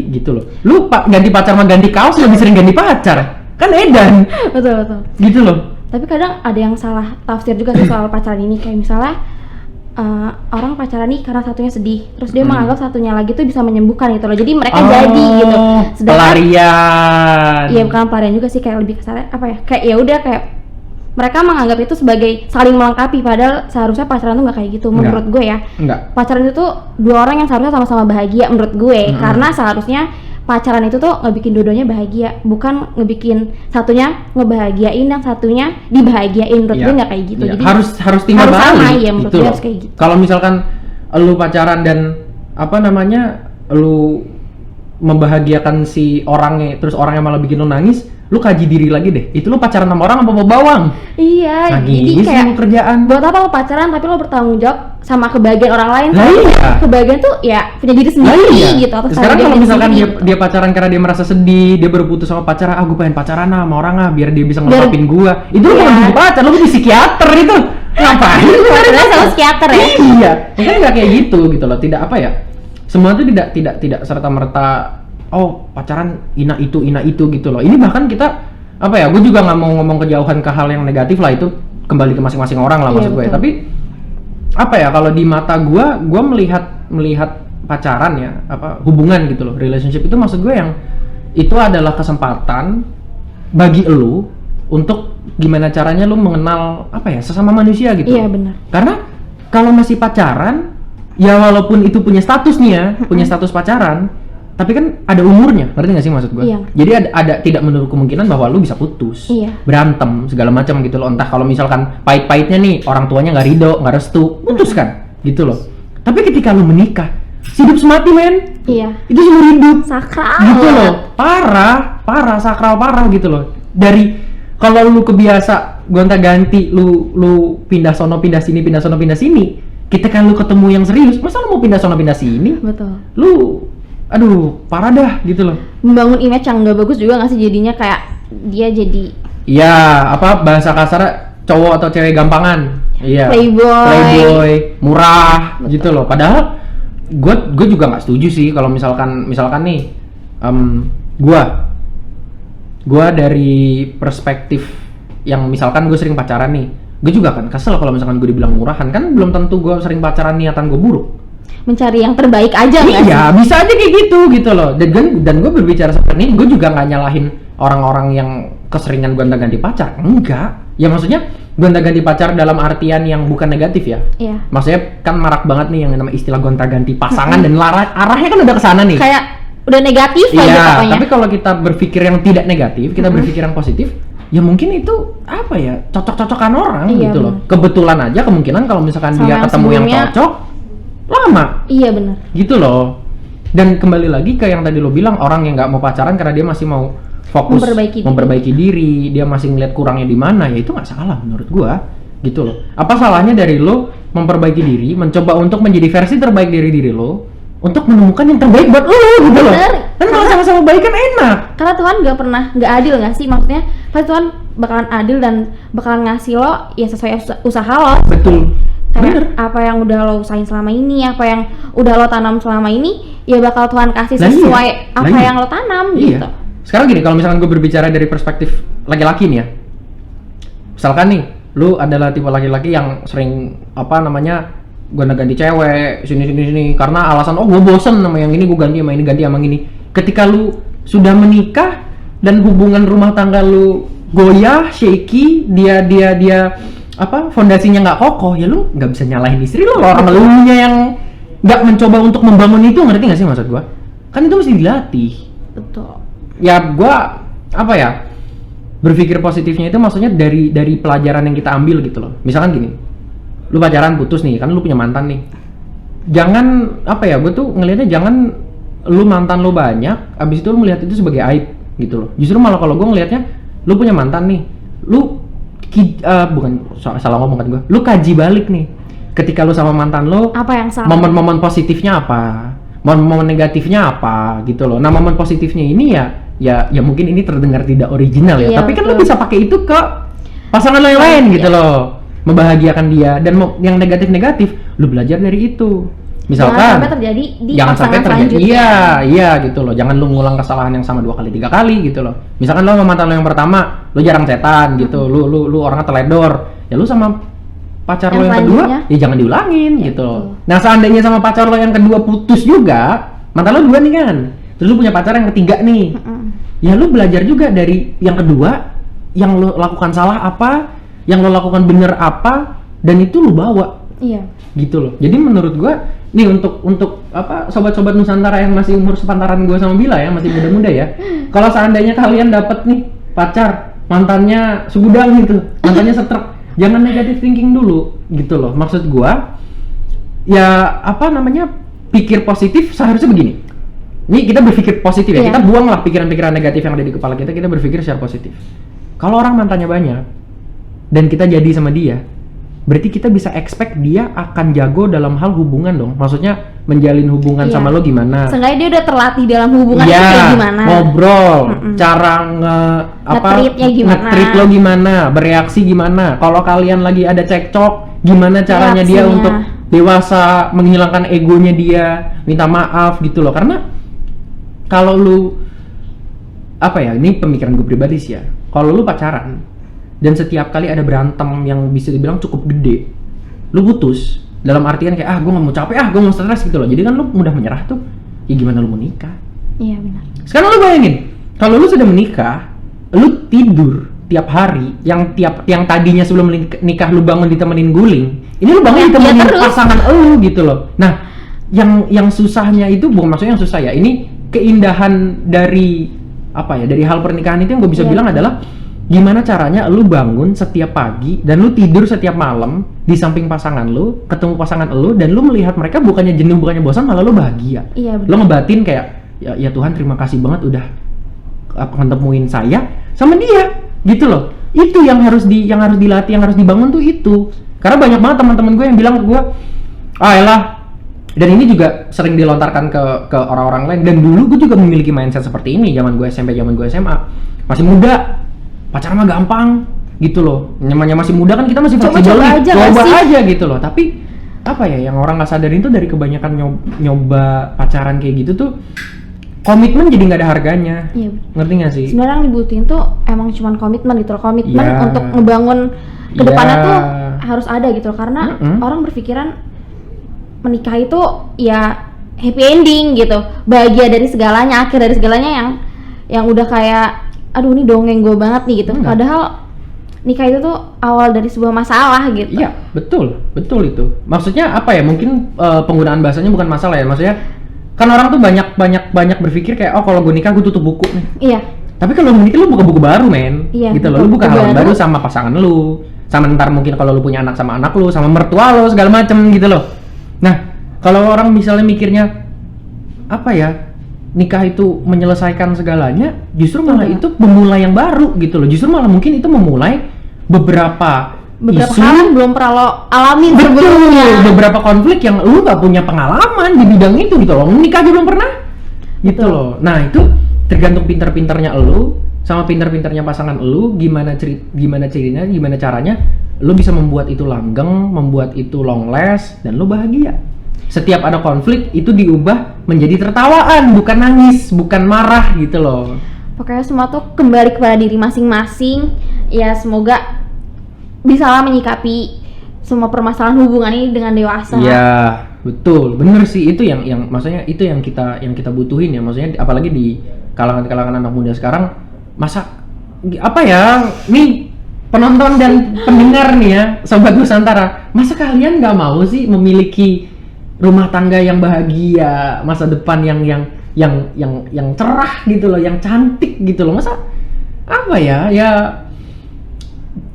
gitu loh. Lu ganti pacar sama ganti kaos lebih sering ganti pacar. Kan edan. Betul. Gitu loh. Tapi kadang ada yang salah tafsir juga sih soal pacaran ini, kayak misalnya orang pacaran nih karena satunya sedih, terus dia menganggap satunya lagi tuh bisa menyembuhkan gitu loh. Jadi mereka jadi gitu. Pelarian. Iya, bukan pelarian juga sih, kayak lebih kasar apa ya? Kayak ya udah, kayak mereka menganggap itu sebagai saling melengkapi, padahal seharusnya pacaran tuh nggak kayak gitu menurut gue ya. Enggak. Pacaran itu tuh dua orang yang seharusnya sama-sama bahagia menurut gue, karena seharusnya pacaran itu tuh ngebikin dua-duanya bahagia, bukan ngebikin satunya ngebahagiain yang satunya dibahagiain. Menurut gue nggak kayak gitu. Iya. Jadi harus timbal harus sama, balik. ya menurut Itu gue loh. harus kayak gitu. Kalau misalkan lu pacaran dan lu membahagiakan si orangnya, terus orangnya malah bikin lu nangis, lu kaji diri lagi deh. Itu lu pacaran sama orang apa mau bawang? Iya, jadi Nangis kayak lu kerjaan. buat apa lo pacaran tapi lo bertanggung jawab sama kebahagiaan orang lain? Lah iya. Kebahagiaan tuh ya punya diri Nah, sendiri iya. gitu. Atau Sekarang dia kalau punya misalkan sendiri, dia gitu. dia pacaran karena dia merasa sedih, dia baru putus sama pacar, gue pengen pacaran sama orang biar dia bisa ngelengkapin gua. Itu lu Iya. bukan jadi pacar, lu jadi psikiater itu. Ngapain? Lu Pacaran sama psikiater ya? Iya, makanya nggak kayak gitu loh. Tidak apa ya? Semua itu tidak serta merta. Oh, pacaran ina itu gitu loh. Ini bahkan kita apa ya? Gue juga nggak mau ngomong kejauhan ke hal yang negatif lah, itu kembali ke masing-masing orang lah, Iya, maksud gue. betul. Tapi apa ya? Kalau di mata gue melihat pacaran ya, hubungan gitu loh, relationship itu maksud gue yang itu adalah kesempatan bagi elu untuk gimana caranya lu mengenal sesama manusia gitu. Iya, benar. Karena kalau masih pacaran, ya walaupun itu punya status nih ya, punya status pacaran, tapi kan ada umurnya, ngerti nggak sih maksud gue? Iya. Jadi ada tidak menutup kemungkinan bahwa lu bisa putus, Iya. berantem segala macam gitu loh. Entah kalau misalkan pahit-pahitnya nih orang tuanya nggak ridho, nggak restu, putus kan, gitu loh. Tapi ketika lu menikah, hidup semati men, Iya. itu seumur hidup, Sakral. gitu loh. Parah, sakral parah gitu loh. Dari kalau lu kebiasa gonta-ganti, lu pindah sono pindah sini, pindah sono pindah sini, ketika lu ketemu yang serius, masa lu mau pindah sono pindah sini? Betul. Lu aduh parah dah gitu loh. Membangun image yang nggak bagus juga nggak sih jadinya, kayak dia jadi Iya, bahasa kasar cowok atau cewek gampangan. Iya. Playboy. Murah gitu loh. Padahal gue juga nggak setuju sih kalau misalkan nih gue dari perspektif yang misalkan gue sering pacaran nih, gue juga kan kesel kalau misalkan gue dibilang murahan. Kan belum tentu gue sering pacaran niatan gue buruk. mencari yang terbaik aja nggak sih? Iya, bisa aja kayak gitu loh. Dan gue berbicara seperti ini, gue juga nggak nyalahin orang-orang yang keseringan gonta-ganti pacar. Enggak. Ya maksudnya gonta-ganti pacar dalam artian yang bukan negatif ya. Iya. Maksudnya kan marak banget nih yang namanya istilah gonta-ganti pasangan dan arahnya kan udah ke sana nih. Kayak udah negatif aja Iya, pokoknya. tapi kalau kita berpikir yang tidak negatif, kita berpikir yang positif, ya mungkin itu apa ya, cocok-cocokan orang Iya, gitu loh. benar. Kebetulan aja kemungkinan kalau misalkan Sama dia yang ketemu yang sebelumnya. cocok, lama Iya, benar. gitu loh. Dan kembali lagi ke yang tadi lo bilang, orang yang nggak mau pacaran karena dia masih mau fokus Memperbaiki diri, dia masih ngeliat kurangnya di mana, ya itu nggak salah menurut gua gitu loh. Apa salahnya dari lo memperbaiki diri, mencoba untuk menjadi versi terbaik dari diri lo, untuk menemukan yang terbaik buat lo gitu loh. Bener. Dan kalau sama-sama baik kan enak. Karena Tuhan nggak adil nggak sih, maksudnya pasti Tuhan bakalan adil dan bakalan ngasih lo ya sesuai usaha lo. Betul. Bener. Kayak apa yang udah lo usahain selama ini, apa yang udah lo tanam selama ini, ya bakal Tuhan kasih Lah iya. sesuai apa Lah iya. yang lo tanam Iya. gitu. Sekarang gini, kalau misalkan gue berbicara dari perspektif laki-laki nih ya, misalkan nih, lu adalah tipe laki-laki yang sering gonta-ganti cewek sini karena alasan gue bosen sama yang ini, gue ganti sama ini. Ketika lu sudah menikah dan hubungan rumah tangga lu goyah, shaky, dia fondasinya nggak kokoh, ya lu nggak bisa nyalahin istri lu, orang elunya yang nggak mencoba untuk membangun itu, ngerti nggak sih maksud gua? Kan itu mesti dilatih. Betul. Ya gua berpikir positifnya itu maksudnya dari pelajaran yang kita ambil gitu loh. Misalkan gini, lu pacaran putus nih, kan lu punya mantan nih. Jangan gue tuh ngelihatnya jangan lu mantan lu banyak, abis itu lu melihat itu sebagai aib gitu loh. Justru malah kalau gua ngelihatnya, lu punya mantan nih, lu salah ngomong kan gue. Lu kaji balik nih. Ketika lu sama mantan lu, Apa yang salah? momen-momen positifnya apa? Momen-momen negatifnya apa gitu loh. Nah, momen positifnya ini ya mungkin ini terdengar tidak original ya, Iya, tapi kan lu betul. bisa pakai itu ke pasangan lo yang lain gitu loh. Membahagiakan dia, dan yang negatif-negatif lu belajar dari itu. Misalkan jangan sampai terjadi di jangan sampai pasangan terjadi, selanjutnya. iya gitu loh, jangan lu ngulang kesalahan yang sama 2 kali 3 kali gitu loh. Misalkan lu sama mantan lu yang pertama lu jarang cetan gitu, lu orangnya teledor, ya lu sama pacar lo Yang yang kedua selanjutnya, ya jangan diulangin ya, gitu. betul. Nah seandainya sama pacar lo yang kedua putus juga, mantan lo 2 nih kan, terus lu punya pacar yang ketiga nih, ya lu belajar juga dari yang kedua, yang lo lakukan salah apa, yang lo lakukan bener apa, dan itu lu bawa Iya. gitu loh. Jadi menurut gua nih untuk apa sobat-sobat Nusantara yang masih umur sepantaran gua sama Bila ya, masih muda-muda ya, kalau seandainya kalian dapet nih pacar mantannya segudang gitu, mantannya setrek, jangan negative thinking dulu gitu loh. Maksud gua ya apa namanya, pikir positif seharusnya begini. Nih kita berpikir positif ya, Iya. kita buanglah pikiran-pikiran negatif yang ada di kepala kita berpikir secara positif. Kalau orang mantannya banyak dan kita jadi sama dia, berarti kita bisa expect dia akan jago dalam hal hubungan dong. Maksudnya menjalin hubungan Iya. sama lo gimana? Seenggaknya dia udah terlatih dalam hubungan itu Iya, kayak gimana. ngobrol, cara Nge-treatnya gimana. nge-treat lo gimana, bereaksi gimana. Kalau kalian lagi ada cekcok, gimana caranya dia Reaksinya. untuk dewasa, menghilangkan egonya dia, minta maaf gitu loh. Karena kalau lu apa ya, ini pemikiran gue pribadi sih ya. Kalau lu pacaran dan setiap kali ada berantem yang bisa dibilang cukup gede, lu putus dalam artian kayak gue nggak mau capek, gue mau stres gitu loh. Jadi kan lu mudah menyerah tuh. Ya gimana lu mau nikah? Iya benar. Sekarang lu bayangin, kalau lu sudah menikah, lu tidur tiap hari, yang tadinya sebelum nikah lu bangun ditemenin guling, ini lu bangun Ya, ditemenin ya terus. pasangan lu gitu loh. Nah, yang susahnya itu bukan maksudnya yang susah ya, ini keindahan dari apa ya, dari hal pernikahan itu yang gue bisa Iya. bilang adalah gimana caranya lu bangun setiap pagi dan lu tidur setiap malam di samping pasangan lu, ketemu pasangan lu, dan lu melihat mereka bukannya jenuh, bukannya bosan, malah lu bahagia. Iya benar. Lo ngebatin kayak ya Tuhan terima kasih banget udah ketemuin saya sama dia gitu loh. Itu yang harus dilatih, yang harus dibangun tuh itu. Karena banyak banget teman-teman gue yang bilang ke gue, elah, dan ini juga sering dilontarkan ke orang-orang lain, dan dulu gue juga memiliki mindset seperti ini zaman gue SMP, zaman gue SMA. Masih muda, pacaran mah gampang gitu loh. Namanya masih muda kan, kita masih fleksibel Coba-coba nih, aja nggak coba sih? aja gitu loh. Tapi apa ya, yang orang nggak sadarin tuh dari kebanyakan nyoba pacaran kayak gitu tuh komitmen jadi nggak ada harganya. Iya. Ngerti nggak sih? Sebenarnya yang dibutuhin tuh emang cuman komitmen gitu loh. Komitmen Iya. untuk ngebangun kedepannya Iya. tuh harus ada gitu loh. Karena orang berpikiran menikah itu ya happy ending gitu, bahagia dari segalanya, akhir dari segalanya yang udah kayak aduh ini dongeng gue banget nih gitu. Enggak. Padahal nikah itu tuh awal dari sebuah masalah gitu. Iya, betul itu. Maksudnya apa ya? Mungkin penggunaan bahasanya bukan masalah ya. Maksudnya kan orang tuh banyak berpikir kayak kalau gue nikah gue tutup buku nih. Iya. Tapi kalau lu menikah lu buka buku baru, men. Iya, Gitu loh. Lu buka buka buku halaman baru. baru sama pasangan lu. Sama ntar mungkin kalau lu punya anak sama anak lu, sama mertua lu segala macem gitu loh. Nah, kalau orang misalnya mikirnya apa ya? Nikah itu menyelesaikan segalanya, justru malah Enggak. itu memulai yang baru gitu loh. Justru malah mungkin itu memulai beberapa isu, Beberapa hal yang belum pernah lo alamin sebelumnya. betul, beberapa konflik yang lu nggak punya pengalaman di bidang itu gitu loh. Nikah aja belum pernah gitu Betul. loh. Nah itu tergantung pintar-pintarnya lu sama pintar-pintarnya pasangan lu, gimana cirinya, gimana caranya lu bisa membuat itu langgeng, membuat itu long last, dan lu bahagia. Setiap ada konflik itu diubah menjadi tertawaan, bukan nangis, bukan marah gitu loh. Pokoknya semua tuh kembali kepada diri masing-masing. Ya semoga bisalah menyikapi semua permasalahan hubungan ini dengan dewasa. Iya, betul, bener sih, itu yang maksudnya itu yang kita butuhin ya. Maksudnya apalagi di kalangan anak muda sekarang, masa apa ya, nih penonton dan pendengar nih ya, sobat Nusantara, masa kalian nggak mau sih memiliki rumah tangga yang bahagia, masa depan yang cerah gitu loh, yang cantik gitu loh. Masa apa ya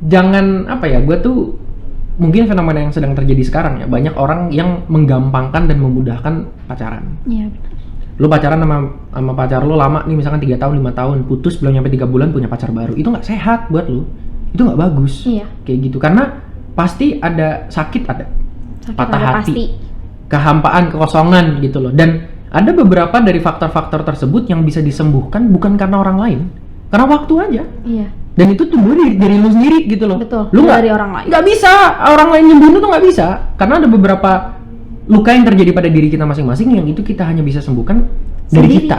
jangan apa ya, gue tuh mungkin fenomena yang sedang terjadi sekarang ya, banyak orang yang menggampangkan dan memudahkan pacaran. Iya benar. Lu pacaran sama pacar lu lama nih, misalkan 3 tahun 5 tahun, putus belum nyampe 3 bulan punya pacar baru, itu nggak sehat buat lu, itu nggak bagus. Iya. Kayak gitu, karena pasti ada sakit, ada Sakit patah ada hati, pasti. kehampaan, kekosongan gitu loh. Dan ada beberapa dari faktor-faktor tersebut yang bisa disembuhkan bukan karena orang lain, karena waktu aja. Iya. Dan itu tumbuh dari lu sendiri gitu loh. Betul, Lu nggak nggak dari orang lain. nggak bisa orang lain nyembuhin itu, nggak bisa, karena ada beberapa luka yang terjadi pada diri kita masing-masing yang itu kita hanya bisa sembuhkan dari Sendiri. kita,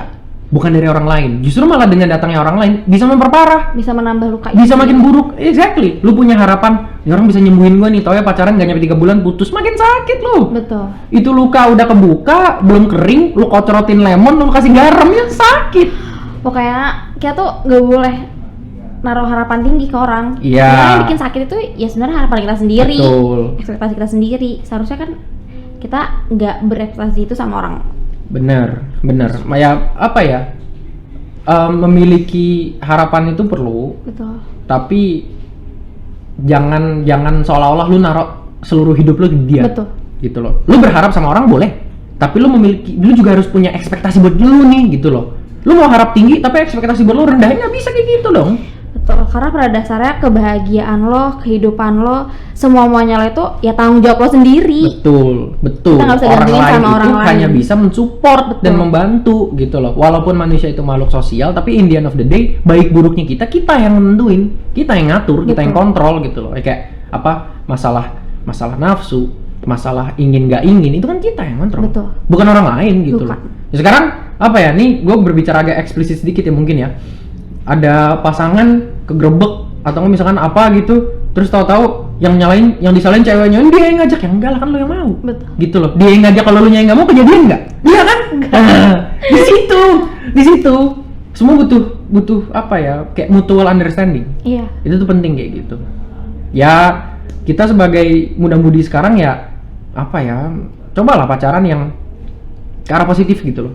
bukan dari orang lain. Justru malah dengan datangnya orang lain bisa memperparah, Bisa menambah luka bisa itu. makin buruk. Exactly. Lu punya harapan, ini orang bisa nyembuhin gua nih, tau ya pacaran gak nyampe 3 bulan putus, makin sakit lu. Betul. Itu luka udah kebuka, belum kering, lu kocorotin lemon, lu kasih garam, ya sakit. Pokoknya kita tuh gak boleh naruh harapan tinggi ke orang. Iya. Karena yang bikin sakit itu ya sebenarnya harapan kita sendiri. Betul. Ekspektasi kita sendiri. Seharusnya kan kita nggak berekspektasi itu sama orang. Bener. Ya apa ya? Memiliki harapan itu perlu, Betul. tapi jangan seolah-olah lu naruh seluruh hidup lu ke dia. Betul. Gitu loh. Lu berharap sama orang boleh, tapi lu juga harus punya ekspektasi buat lu nih, gitu loh. Lu mau harap tinggi tapi ekspektasi buat lu rendah, nggak bisa kayak gitu dong. Betul, karena pada dasarnya kebahagiaan lo, kehidupan lo, semua-muanya lo itu ya tanggung jawab lo sendiri. Betul. Kita nggak bisa Orang gantiin lain sama orang itu lain. hanya bisa mensupport Betul. dan membantu gitu loh. Walaupun manusia itu makhluk sosial, tapi in the end of the day, baik buruknya kita yang nentuin, kita yang ngatur, kita yang Betul. kontrol gitu loh. Kayak apa? Masalah nafsu, masalah ingin nggak ingin itu kan kita yang kontrol. Betul. Bukan orang lain gitu Bukan. loh. Ya, sekarang apa ya? Nih gue berbicara agak eksplisit sedikit ya mungkin ya. Ada pasangan kegerebek atau misalkan apa gitu, terus tahu-tahu yang disalahin ceweknya, dia yang ngajak, ya enggak lah kan lu yang mau. Betul. Gitu loh. Dia yang ngajak, kalau lu yang nggak mau kejadian nggak? Iya kan? Nah, di situ semua butuh apa ya? Kayak mutual understanding. Iya. Itu tuh penting kayak gitu. Ya kita sebagai muda-mudi sekarang ya apa ya? Cobalah pacaran yang ke arah positif gitu loh.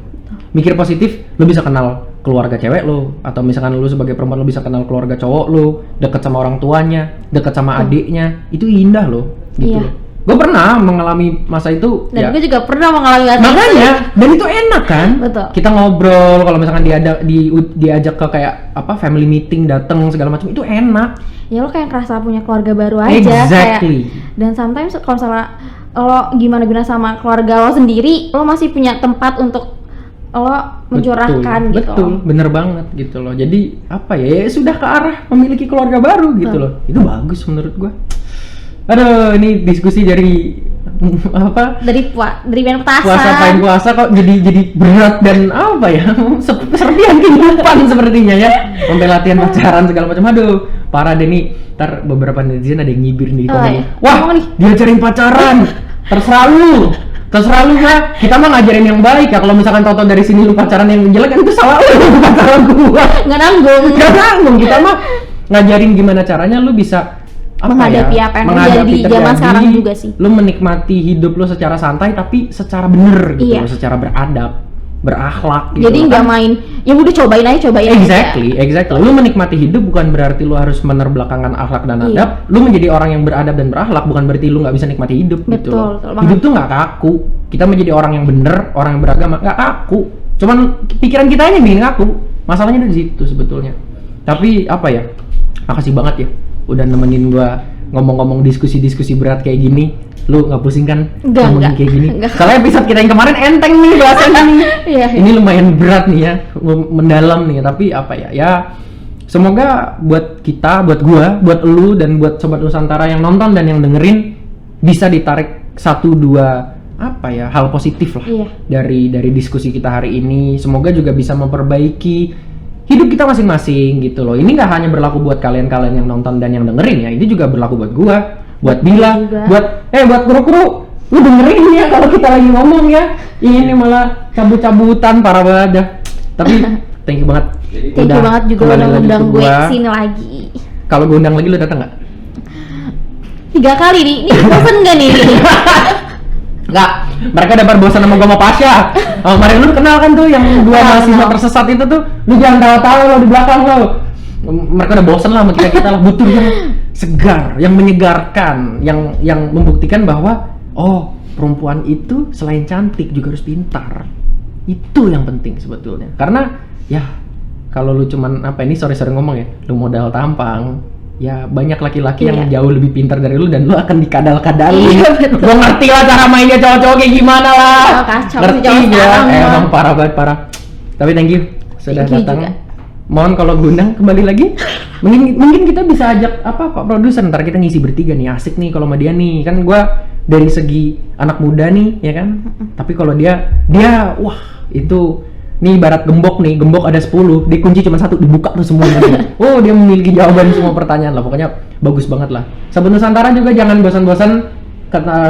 Mikir positif, lu bisa kenal keluarga cewek lu, atau misalkan lu sebagai perempuan lu bisa kenal keluarga cowok lu, deket sama orang tuanya, deket sama adiknya, itu indah loh gitu Iya. loh. Gue pernah mengalami masa itu. Dan ya, gue juga pernah mengalami hal itu. makanya, dan itu enak kan. Betul. Kita ngobrol, kalau misalkan diajak ke kayak apa family meeting, dateng segala macam, itu enak. Ya lo kayak ngerasa punya keluarga baru aja. Exactly. Kayak, dan sometimes kalau misalnya lo gimana sama keluarga lo sendiri, lo masih punya tempat untuk lo mencurahkan gitu. Betul, bener banget gitu loh. Jadi apa ya, sudah ke arah memiliki keluarga baru gitu Betul. loh. Itu bagus menurut gua. Aduh, ini diskusi dari apa? Dari main petasan. Puasa puasa kok jadi berat dan apa ya? Serpihan kehidupan sepertinya ya. Sampai latihan pacaran segala macam. Aduh, parah deh nih. Ntar beberapa netizen ada yang nyibir nih di Oh, komen. iya. Wah, Ngomong nih. diajarin pacaran. Terserah lu ya. Kita mah ngajarin yang baik ya. Kalau misalkan toto dari sini lu pacaran yang jelek kan itu salah lu, bukan salah gua. Nggak nanggung. Gak nanggung, kita mah ngajarin gimana caranya lu bisa Menghadapi apa yang terjadi di zaman sekarang juga sih. Lu menikmati hidup lu secara santai tapi secara bener gitu Iya. loh, secara beradab, berakhlak gitu. Jadi loh, nggak kan. main, ya udah cobain aja. Exactly. Lu menikmati hidup bukan berarti lu harus menerbelakangkan akhlak dan Iya. adab. Lu menjadi orang yang beradab dan berakhlak bukan berarti lu nggak bisa nikmati hidup gitu Betul, loh. betul banget. Hidup tuh nggak kaku. Kita menjadi orang yang bener, orang yang beragama, nggak kaku. Cuman pikiran kita aja yang bikin kaku. Masalahnya di situ sebetulnya. Tapi apa ya? Makasih banget ya udah nemenin gua ngomong-ngomong diskusi-diskusi berat kayak gini. Lu nggak pusing kan ngomongin Enggak. kayak gini? Enggak. Soalnya episode kita yang kemarin enteng nih bahasannya nih. Iya. Ini lumayan berat nih ya, mendalam nih. Tapi apa ya? Ya semoga buat kita, buat gua, buat lu dan buat sobat Nusantara yang nonton dan yang dengerin bisa ditarik 1-2 apa ya hal positif lah Iya. dari diskusi kita hari ini. Semoga juga bisa memperbaiki hidup kita masing-masing gitu loh. Ini nggak hanya berlaku buat kalian-kalian yang nonton dan yang dengerin ya. Ini juga berlaku buat gua, buat Bila, juga. buat kru-kru. Lu dengerin ya kalau kita lagi ngomong ya. Ini malah cabut-cabutan parah banget dah. Tapi thank you banget. Thank you banget juga kembali udah lagi ngundang ke gue gua. kesini lagi. Kalau gue undang lagi lu datang nggak? 3 kali nih, ini bosen gak nih? Nggak, mereka udah bosan sama gua sama Pasha. Oh, kemarin lu kenal kan tuh yang dua Kenal, mahasiswa kenal. tersesat itu tuh. Lu jangan tawa-tawa lo di belakang lo. Mereka udah bosan lah sama kita lah, butuh yang segar, yang menyegarkan, yang membuktikan bahwa oh, perempuan itu selain cantik juga harus pintar. Itu yang penting sebetulnya. Karena ya kalau lu cuman apa ini sorry ngomong ya, lu modal tampang, ya banyak laki-laki yang Iya. jauh lebih pintar dari lu dan lu akan dikadal-kadalin. Iya, betul. Gue ngerti lah cara mainnya cowok-cowok kayak gimana lah. Oh, kacau sih Ngerti cowok ya. sekarang mah. Emang parah banget parah. Tapi thank you sudah Thank you datang. juga. Mohon kalau gundang kembali lagi. Mungkin kita bisa ajak apa Pak produser, ntar kita ngisi bertiga nih, asik nih kalau sama dia nih. Kan gua dari segi anak muda nih, ya kan? Tapi kalau dia wah itu nih ibarat gembok nih, gembok ada 10, dikunci cuma satu, dibuka tuh semuanya. Oh, dia memiliki jawaban semua pertanyaan lah. Pokoknya bagus banget lah. Sahabat Nusantara juga jangan bosan-bosan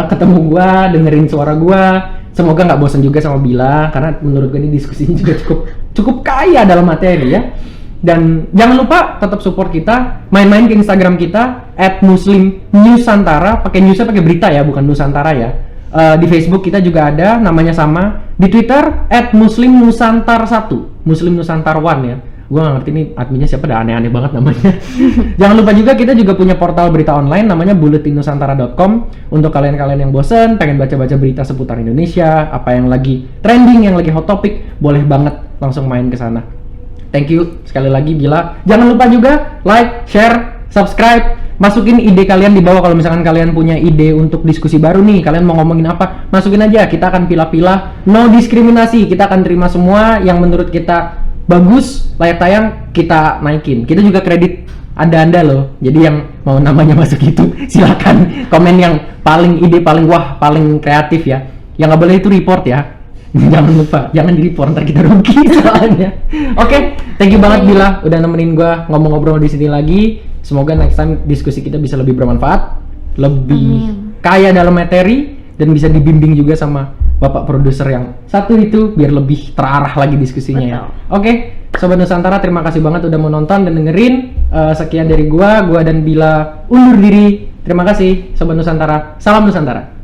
ketemu gua, dengerin suara gua. Semoga nggak bosan juga sama Bila, karena menurut gua ini diskusinya juga cukup kaya dalam materi ya. Dan jangan lupa tetap support kita, main-main ke Instagram kita @muslimnusantara, pakai newsnya pakai berita ya, bukan Nusantara ya. Di Facebook kita juga ada, namanya sama. Di Twitter @muslimnusantar1, Muslim Nusantar 1 ya. Gua nggak ngerti nih adminnya siapa, dah aneh-aneh banget namanya. Jangan lupa juga kita juga punya portal berita online namanya buletinnusantara.com. Untuk kalian-kalian yang bosen, pengen baca-baca berita seputar Indonesia, apa yang lagi trending, yang lagi hot topic, boleh banget langsung main ke sana. Thank you sekali lagi Bila. Jangan lupa juga like, share, subscribe. Masukin ide kalian di bawah kalau misalkan kalian punya ide untuk diskusi baru nih, kalian mau ngomongin apa, masukin aja, kita akan pilah-pilah, no diskriminasi, kita akan terima semua yang menurut kita bagus, layak tayang, kita naikin. Kita juga kredit Anda loh, jadi yang mau namanya masuk itu silakan komen yang paling ide paling wah, paling kreatif ya. Yang nggak boleh itu report ya. Jangan lupa, jangan di report, ntar kita rugi soalnya. Oke, thank you banget Bila udah nemenin gua ngobrol-ngobrol di sini lagi. Semoga next time diskusi kita bisa lebih bermanfaat, lebih kaya dalam materi, dan bisa dibimbing juga sama bapak produser yang satu itu biar lebih terarah lagi diskusinya ya. Oke, Sobat Nusantara, terima kasih banget udah mau nonton dan dengerin. Sekian dari gua dan Bila undur diri. Terima kasih Sobat Nusantara. Salam Nusantara.